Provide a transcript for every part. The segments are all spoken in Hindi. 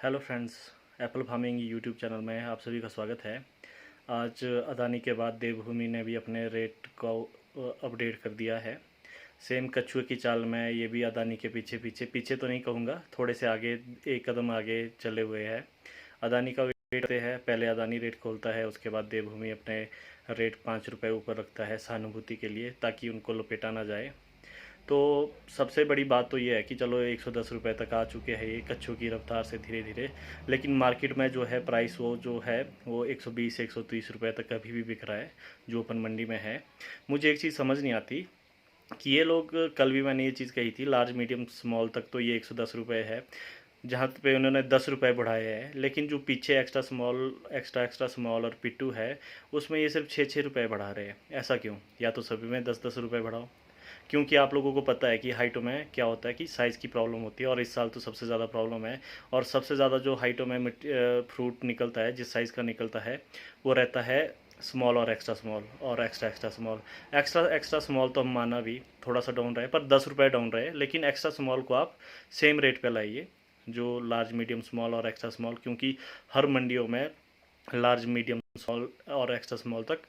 Hello friends, Apple farming YouTube channel में आप सभी का स्वागत है। आज अदानी के बाद देवभूमि ने भी अपने रेट को अपडेट कर दिया है। सेम कछुए की चाल में ये भी अदानी के पीछे पीछे पीछे तो नहीं कहूँगा, थोड़े से आगे, एक कदम आगे चले हुए हैं। अदानी का रेट है, पहले अदानी रेट खोलता है, उसके बाद देवभूमि अपने रेट 5 रुपये ऊपर रखता है सहानुभूति के लिए, ताकि उनको लपेटा ना जाए। तो सबसे बड़ी बात तो ये है कि चलो 110 रुपये तक आ चुके हैं ये कच्छों की रफ्तार से धीरे धीरे, लेकिन मार्केट में जो है प्राइस वो जो है वो 120 130 रुपये तक अभी भी बिक रहा है जो ओपन मंडी में है। मुझे एक चीज़ समझ नहीं आती कि ये लोग, कल भी मैंने ये चीज़ कही थी, लार्ज मीडियम स्मॉल तक तो ये 110 रुपये है, जहाँ पे उन्होंने 10 रुपये बढ़ाए हैं, लेकिन जो पीछे एक्स्ट्रा स्मॉल और पिट्टू है उसमें ये सिर्फ 6 रुपये बढ़ा रहे हैं। ऐसा क्यों? या तो सभी में 10 रुपये बढ़ाओ, क्योंकि आप लोगों को पता है कि हाइटों में क्या होता है कि साइज़ की प्रॉब्लम होती है, और इस साल तो सबसे ज़्यादा प्रॉब्लम है। और सबसे ज़्यादा जो हाइटों में फ्रूट निकलता है, जिस साइज़ का निकलता है, वो रहता है स्मॉल और एक्स्ट्रा स्मॉल और एक्स्ट्रा स्मॉल। एक्स्ट्रा स्मॉल तो हम माना भी थोड़ा सा डाउन रहे, पर 10 रुपये डाउन रहे, लेकिन एक्स्ट्रा स्मॉल को आप सेम रेट पे लाइए जो लार्ज मीडियम स्मॉल और एक्स्ट्रा स्मॉल, क्योंकि हर मंडियों में लार्ज मीडियम स्मॉल और एक्स्ट्रा स्मॉल तक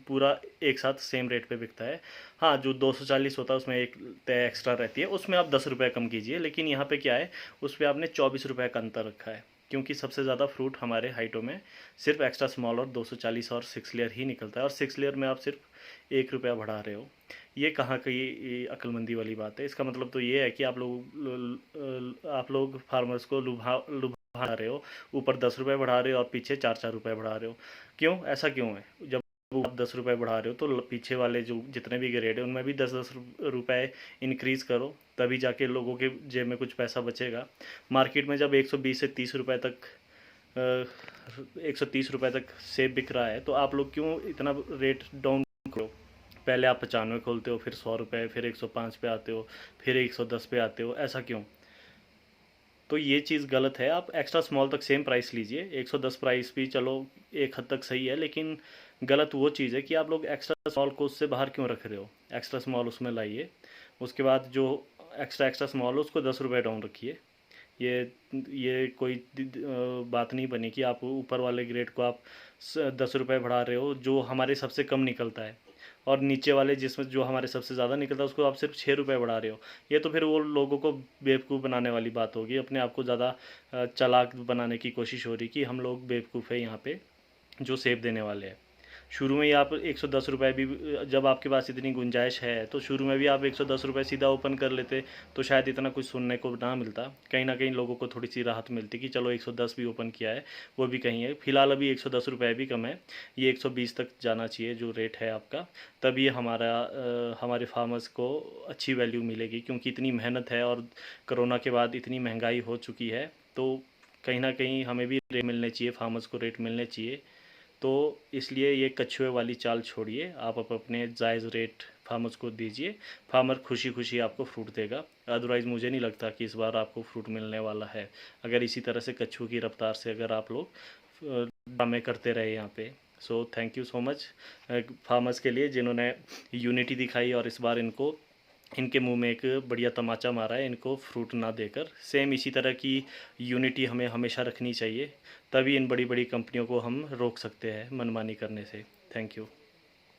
पूरा एक साथ सेम रेट पे बिकता है। हाँ, जो 240 होता है उसमें एक तय एक्स्ट्रा रहती है, उसमें आप 10 रुपये कम कीजिए, लेकिन यहाँ पे क्या है, उस पर आपने 24 रुपये का अंतर रखा है, क्योंकि सबसे ज़्यादा फ्रूट हमारे हाइटों में सिर्फ एक्स्ट्रा स्मॉल और 240 और 6 लेयर ही निकलता है, और 6 लेयर में आप सिर्फ 1 रुपया बढ़ा रहे हो। ये कहाँ की अक्लमंदी वाली बात है? इसका मतलब तो ये है कि आप लोग फार्मर्स को लुभा रहे हो, ऊपर 10 रुपये बढ़ा रहे हो और पीछे 4 4 रुपये बढ़ा रहे हो। क्यों? ऐसा क्यों है? जब आप 10 रुपये बढ़ा रहे हो तो पीछे वाले जो जितने भी ग्रेड है उनमें भी 10 10 रुपये इंक्रीज़ करो, तभी जाके लोगों के जेब में कुछ पैसा बचेगा। मार्केट में जब 120 से 30 रुपये तक 130 रुपये तक सेब बिक रहा है, तो आप लोग क्यों इतना रेट डाउन करो? पहले आप 95 खोलते हो, फिर 100 रुपये, फिर 105 पे आते हो, फिर 110 पे आते हो, ऐसा क्यों? तो ये चीज़ गलत है। आप एक्स्ट्रा स्मॉल तक सेम प्राइस लीजिए। 110 प्राइस भी चलो एक हद तक सही है, लेकिन गलत वो चीज़ है कि आप लोग एक्स्ट्रा स्मॉल को उससे बाहर क्यों रख रहे हो? एक्स्ट्रा स्मॉल उसमें लाइए, उसके बाद जो एक्स्ट्रा स्मॉल है उसको 10 रुपये डाउन रखिए। ये कोई बात नहीं बनी कि आप ऊपर वाले ग्रेड को आप 10 रुपये बढ़ा रहे हो जो हमारे सबसे कम निकलता है, और नीचे वाले जिसमें जो हमारे सबसे ज़्यादा निकलता है उसको आप सिर्फ 6 रुपये बढ़ा रहे हो। ये तो फिर वो लोगों को बेवकूफ़ बनाने वाली बात होगी, अपने आप को ज़्यादा चालाक बनाने की कोशिश हो रही कि हम लोग बेवकूफ़ है यहाँ पे जो सेब देने वाले हैं। शुरू में ही आप 110 रुपये भी, जब आपके पास इतनी गुंजाइश है तो शुरू में भी आप 110 रुपये सीधा ओपन कर लेते तो शायद इतना कुछ सुनने को ना मिलता। कहीं ना कहीं लोगों को थोड़ी सी राहत मिलती कि चलो 110 भी ओपन किया है, वो भी कहीं है। फिलहाल अभी 110 रुपये भी कम है, ये 120 तक जाना चाहिए जो रेट है आपका, तभी हमारे फार्मर्स को अच्छी वैल्यू मिलेगी, क्योंकि इतनी मेहनत है और कोरोना के बाद इतनी महंगाई हो चुकी है, तो कहीं ना कहीं हमें भी रेट मिलने चाहिए, फार्मर्स को रेट मिलने चाहिए। तो इसलिए ये कछुए वाली चाल छोड़िए, आप अपने जायज़ रेट फार्मर्स को दीजिए, फार्मर खुशी खुशी आपको फ्रूट देगा। अदरवाइज़ मुझे नहीं लगता कि इस बार आपको फ्रूट मिलने वाला है, अगर इसी तरह से कछुए की रफ्तार से अगर आप लोग ड्रामे करते रहे यहाँ पे। So thank you so much farmers के लिए जिन्होंने यूनिटी दिखाई, और इस बार इनके मुंह में एक बढ़िया तमाचा मारा है इनको फ्रूट ना देकर। सेम इसी तरह की यूनिटी हमें हमेशा रखनी चाहिए, तभी इन बड़ी बड़ी कंपनियों को हम रोक सकते हैं मनमानी करने से। Thank you.